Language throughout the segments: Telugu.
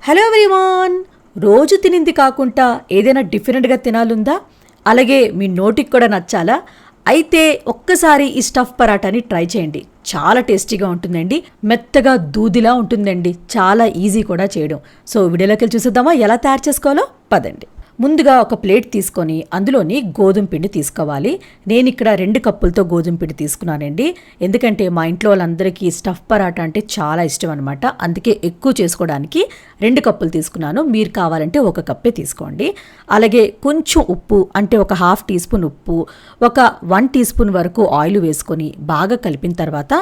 హలో ఎవ్రీవాన్, రోజు తినింది కాకుండా ఏదైనా డిఫరెంట్గా తినాలుందా? అలాగే మీ నోటికి కూడా నచ్చాలా? అయితే ఒక్కసారి ఈ స్టఫ్ పరాటాని ట్రై చేయండి. చాలా టేస్టీగా ఉంటుందండి, మెత్తగా దూదిలా ఉంటుందండి, చాలా ఈజీ కూడా చేయడం. సో వీడియోలోకి వెళ్ళి చూసేద్దామా ఎలా తయారు చేసుకోవాలో? పదండి. ముందుగా ఒక ప్లేట్ తీసుకొని అందులోని గోధుమ పిండి తీసుకోవాలి. నేను ఇక్కడ 2 కప్పులతో గోధుమ పిండి తీసుకున్నానండి. ఎందుకంటే మా ఇంట్లో వాళ్ళందరికీ స్టఫ్ పరాటా అంటే చాలా ఇష్టం అనమాట. అందుకే ఎక్కువ చేసుకోవడానికి 2 కప్పులు తీసుకున్నాను. మీరు కావాలంటే 1 కప్పే తీసుకోండి. అలాగే కొంచెం ఉప్పు, అంటే ఒక 1/2 టీ స్పూన్ ఉప్పు, ఒక 1 టీ స్పూన్ వరకు ఆయిల్ వేసుకొని బాగా కలిపిన తర్వాత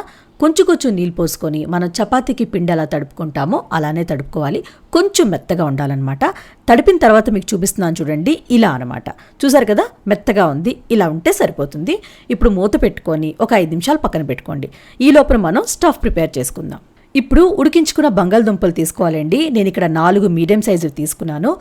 కొంచెం నీళ్ళు పోసుకొని మనం చపాతీకి పిండి ఎలా తడుపుకుంటామో అలానే తడుపుకోవాలి. కొంచెం మెత్తగా ఉండాలన్నమాట. తడిపిన తర్వాత మీకు చూపిస్తున్నాను చూడండి, ఇలా అనమాట. చూసారు కదా, మెత్తగా ఉంది. ఇలా ఉంటే సరిపోతుంది. ఇప్పుడు మూత పెట్టుకొని ఒక 5 నిమిషాలు పక్కన పెట్టుకోండి. ఈ లోపల మనం స్టఫ్ ప్రిపేర్ చేసుకుందాం. ఇప్పుడు ఉడికించుకున్న బంగాళదుంపలు తీసుకోవాలండి. నేను ఇక్కడ 4 మీడియం సైజు తీసుకున్నాను.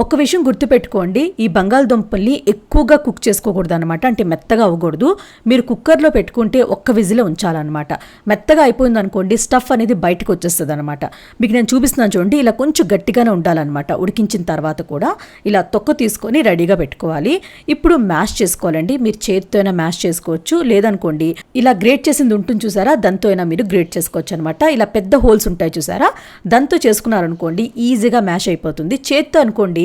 ఒక్క విషయం గుర్తుపెట్టుకోండి, ఈ బంగాళదుంపల్ని ఎక్కువగా కుక్ చేసుకోకూడదు అనమాట. అంటే మెత్తగా అవ్వకూడదు. మీరు కుక్కర్లో పెట్టుకుంటే ఒక్క విజిలే ఉంచాలన్నమాట. మెత్తగా అయిపోయింది అనుకోండి, స్టఫ్ అనేది బయటకు వచ్చేస్తుంది అనమాట. మీకు నేను చూపిస్తున్నాను చూడండి, ఇలా కొంచెం గట్టిగానే ఉండాలన్నమాట. ఉడికించిన తర్వాత కూడా ఇలా తొక్క తీసుకొని రెడీగా పెట్టుకోవాలి. ఇప్పుడు మ్యాష్ చేసుకోవాలండి. మీరు చేతితో అయినా మ్యాష్ చేసుకోవచ్చు, లేదనుకోండి ఇలా గ్రేట్ చేసింది ఉంటుంది చూసారా, దాంతో అయినా మీరు గ్రేట్ చేసుకోవచ్చు అనమాట. ఇలా పెద్ద హోల్స్ ఉంటాయి చూసారా, దాంతో చేసుకున్నారనుకోండి ఈజీగా మ్యాష్ అయిపోతుంది. చేత్తో అనుకోండి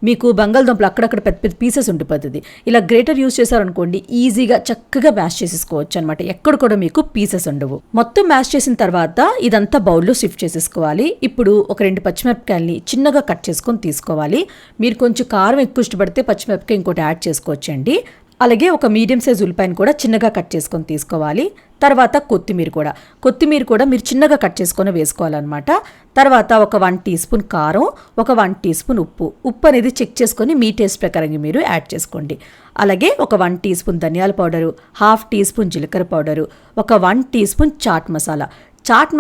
మీకు బంగాళదుంపలు అక్కడక్కడ పెద్ద పెద్ద పీసెస్ ఉండిపోతుంది. ఇలా గ్రేటర్ యూస్ చేశారనుకోండి ఈజీగా చక్కగా మ్యాష్ చేసేసుకోవచ్చు అనమాట. ఎక్కడ కూడా మీకు పీసెస్ ఉండవు. మొత్తం మ్యాష్ చేసిన తర్వాత ఇదంతా బౌల్లో షిఫ్ట్ చేసేసుకోవాలి. ఇప్పుడు ఒక 2 పచ్చిమిరపకాయలని చిన్నగా కట్ చేసుకొని తీసుకోవాలి. మీరు కొంచెం కారం ఎక్కువ ఇష్టపడితే పచ్చిమిరపకాయ ఇంకోటి యాడ్ చేసుకోవచ్చండి. అలాగే ఒక మీడియం సైజ్ ఉల్లిపాయను కూడా చిన్నగా కట్ చేసుకొని తీసుకోవాలి. తర్వాత కొత్తిమీర కూడా మీరు చిన్నగా కట్ చేసుకొని వేసుకోవాలన్నమాట. తర్వాత ఒక 1 టీ స్పూన్ కారం, ఒక 1 టీ స్పూన్ ఉప్పు అనేది చెక్ చేసుకొని మీ టేస్ట్ ప్రకారంగా మీరు యాడ్ చేసుకోండి. అలాగే ఒక 1 టీ స్పూన్ ధనియాల పౌడరు, 1/2 టీ స్పూన్ జీలకర్ర పౌడరు, ఒక 1 teaspoon chaat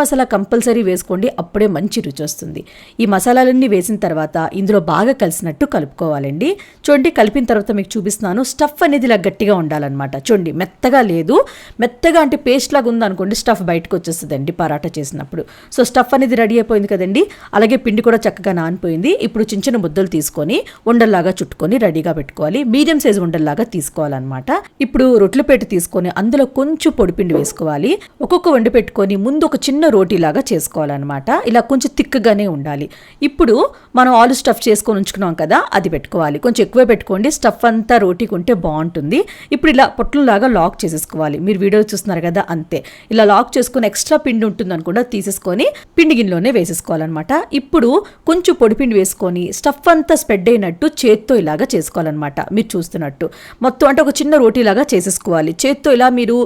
masala compulsory వేసుకోండి, అప్పుడే మంచి రుచి వస్తుంది. ఈ మసాలాలన్నీ వేసిన తర్వాత ఇందులో బాగా కలిసినట్టు కలుపుకోవాలండి. చూడండి, కలిపిన తర్వాత మీకు చూపిస్తున్నాను. స్టఫ్ అనేది ఇలా గట్టిగా ఉండాలన్నమాట. చూడండి, మెత్తగా లేదు. మెత్తగా అంటే పేస్ట్ లాగా ఉందనుకోండి, స్టఫ్ బయటకు వచ్చేస్తుందండి పరాటా చేసినప్పుడు. సో స్టఫ్ అనేది రెడీ అయిపోయింది కదండి. అలాగే పిండి కూడా చక్కగా నానిపోయింది. ఇప్పుడు చిన్న చిన్న ముద్దలు తీసుకొని ఉండల్లాగా చుట్టుకొని రెడీగా పెట్టుకోవాలి. మీడియం సైజు ఉండల్లాగా తీసుకోవాలన్నమాట. ఇప్పుడు రొట్టెల పీట తీసుకొని అందులో కొంచెం పొడిపిండి వేసుకోవాలి. ఒక్కొక్క వండి పెట్టుకొని ముందు ఒక చిన్న రోటీలాగా చేసుకోవాలన్నమాట. ఇలా కొంచెం తిక్కగానే ఉండాలి. ఇప్పుడు మనం ఆలు స్టఫ్ చేసుకొని ఉంచుకున్నాం కదా, అది పెట్టుకోవాలి. కొంచెం ఎక్కువే పెట్టుకోండి, స్టఫ్ అంతా రోటీకి ఉంటే బాగుంటుంది. ఇప్పుడు ఇలా పొట్లంలాగా లాక్ చేసేసుకోవాలి. మీరు వీడియో చూస్తున్నారు కదా, అంతే. ఇలా లాక్ చేసుకుని ఎక్స్ట్రా పిండి ఉంటుంది అనుకుండా తీసేసుకొని పిండి గిన్నెలోనే వేసేసుకోవాలన్నమాట. ఇప్పుడు కొంచెం పొడిపిండి వేసుకొని స్టఫ్ అంతా స్ప్రెడ్ అయినట్టు చేత్తో ఇలాగా చేసుకోవాలన్నమాట. మీరు చూస్తున్నట్టు మొత్తం అంటే ఒక చిన్న రోటీలాగా చేసేసుకోవాలి. చేత్తో ఇలా మీరు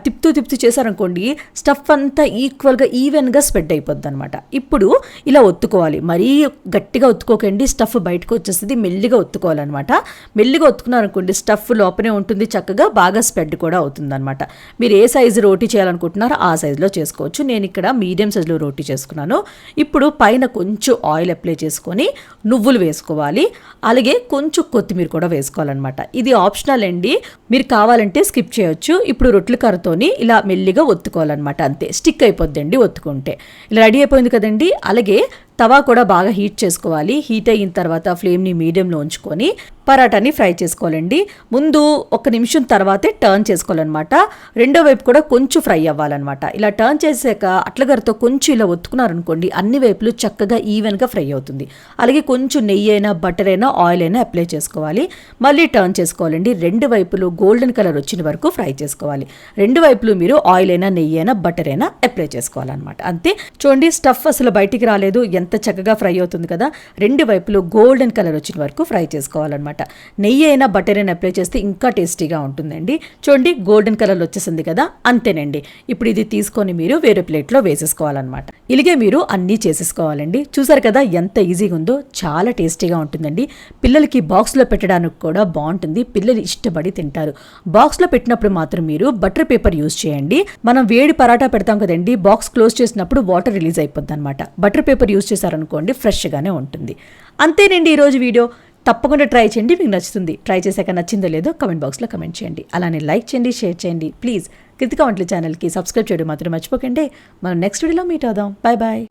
తిప్పుతూ చేశారనుకోండి, స్టఫ్ అంతా ఈక్వల్గా ఈవెన్గా స్ప్రెడ్ అయిపోద్ది అనమాట. ఇప్పుడు ఇలా ఒత్తుకోవాలి. మరీ గట్టిగా ఒత్తుకోకండి, స్టఫ్ బయటకు వచ్చేస్తుంది. మెల్లిగా ఒత్తుకోవాలన్నమాట. మెల్లిగా ఒత్తుకున్నారనుకోండి, స్టఫ్ లోపలే ఉంటుంది, చక్కగా బాగా స్ప్రెడ్ కూడా అవుతుంది అనమాట. మీరు ఏ సైజు రోటీ చేయాలనుకుంటున్నారో ఆ సైజులో చేసుకోవచ్చు. నేను ఇక్కడ మీడియం సైజులో రోటీ చేసుకున్నాను. ఇప్పుడు పైన కొంచెం ఆయిల్ అప్లై చేసుకొని నువ్వులు వేసుకోవాలి. అలాగే కొంచెం కొత్తిమీర కూడా వేసుకోవాలన్నమాట. ఇది ఆప్షనల్ అండి, మీరు కావాలంటే స్కిప్ చేయొచ్చు. ఇప్పుడు రొట్టెల కర్రతోని ఇలా మెల్లిగా ఒత్తుకోవాలన్నమాట. అంతే, స్టిక్ అయిపోద్దండి ఒత్తుకుంటే. ఇలా రెడీ అయిపోయింది కదండి. అలాగే తవా కూడా బాగా హీట్ చేసుకోవాలి. హీట్ అయిన తర్వాత ఫ్లేమ్ని మీడియంలో ఉంచుకొని పరాటాని ఫ్రై చేసుకోవాలండి. ముందు 1 నిమిషం తర్వాతే టర్న్ చేసుకోవాలన్నమాట. రెండో వైపు కూడా కొంచెం ఫ్రై అవ్వాలన్నమాట. ఇలా టర్న్ చేసాక అట్లగరతో కొంచెం ఇలా ఒత్తుకున్నారనుకోండి, అన్ని వైపులు చక్కగా ఈవెన్గా ఫ్రై అవుతుంది. అలాగే కొంచెం నెయ్యి అయినా బటర్ అయినా ఆయిల్ అయినా అప్లై చేసుకోవాలి. మళ్ళీ టర్న్ చేసుకోవాలండి. 2 వైపులు గోల్డెన్ కలర్ వచ్చిన వరకు ఫ్రై చేసుకోవాలి. 2 వైపులు మీరు ఆయిల్ అయినా నెయ్యి అయినా బటర్ అయినా అప్లై చేసుకోవాలన్నమాట. అంతే. చూడండి, స్టఫ్ అసలు బయటికి రాలేదు, ఎంత చక్కగా ఫ్రై అవుతుంది కదా. 2 వైపులు గోల్డెన్ కలర్ వచ్చిన వరకు ఫ్రై చేసుకోవాలన్నమాట. నెయ్యి అయినా బటర్ అయినా అప్లై చేస్తే ఇంకా టేస్టీగా ఉంటుందండి. చూడండి, గోల్డెన్ కలర్ వచ్చేసింది కదా, అంతేనండి. ఇప్పుడు ఇది తీసుకొని మీరు వేరే ప్లేట్లో వేసేసుకోవాలన్నమాట. ఇలాగే మీరు అన్నీ చేసేసుకోవాలండి. చూసారు కదా ఎంత ఈజీగా ఉందో, చాలా టేస్టీగా ఉంటుందండి. పిల్లలకి బాక్స్లో పెట్టడానికి కూడా బాగుంటుంది. పిల్లలు ఇష్టపడి తింటారు. బాక్స్లో పెట్టినప్పుడు మాత్రం మీరు బటర్ పేపర్ యూజ్ చేయండి. మనం వేడి పరాటా పెడతాం కదండి, బాక్స్ క్లోజ్ చేసినప్పుడు వాటర్ రిలీజ్ అయిపోద్ది అనమాట. బటర్ పేపర్ యూజ్ చేశారనుకోండి, ఫ్రెష్గానే ఉంటుంది. అంతేనండి ఈరోజు వీడియో. తప్పకుండా ట్రై చేయండి, మీకు నచ్చుతుంది. ట్రై చేశాక నచ్చిందో లేదో కమెంట్ బాక్స్లో కమెంట్ చేయండి. అలానే లైక్ చేయండి, షేర్ చేయండి. ప్లీజ్ కృతికా వంటల ఛానల్కి సబ్స్క్రైబ్ చేయడం మాత్రం మర్చిపోకండి. మనం నెక్స్ట్ వీడియోలో మీట్ అవుదాం. Bye bye.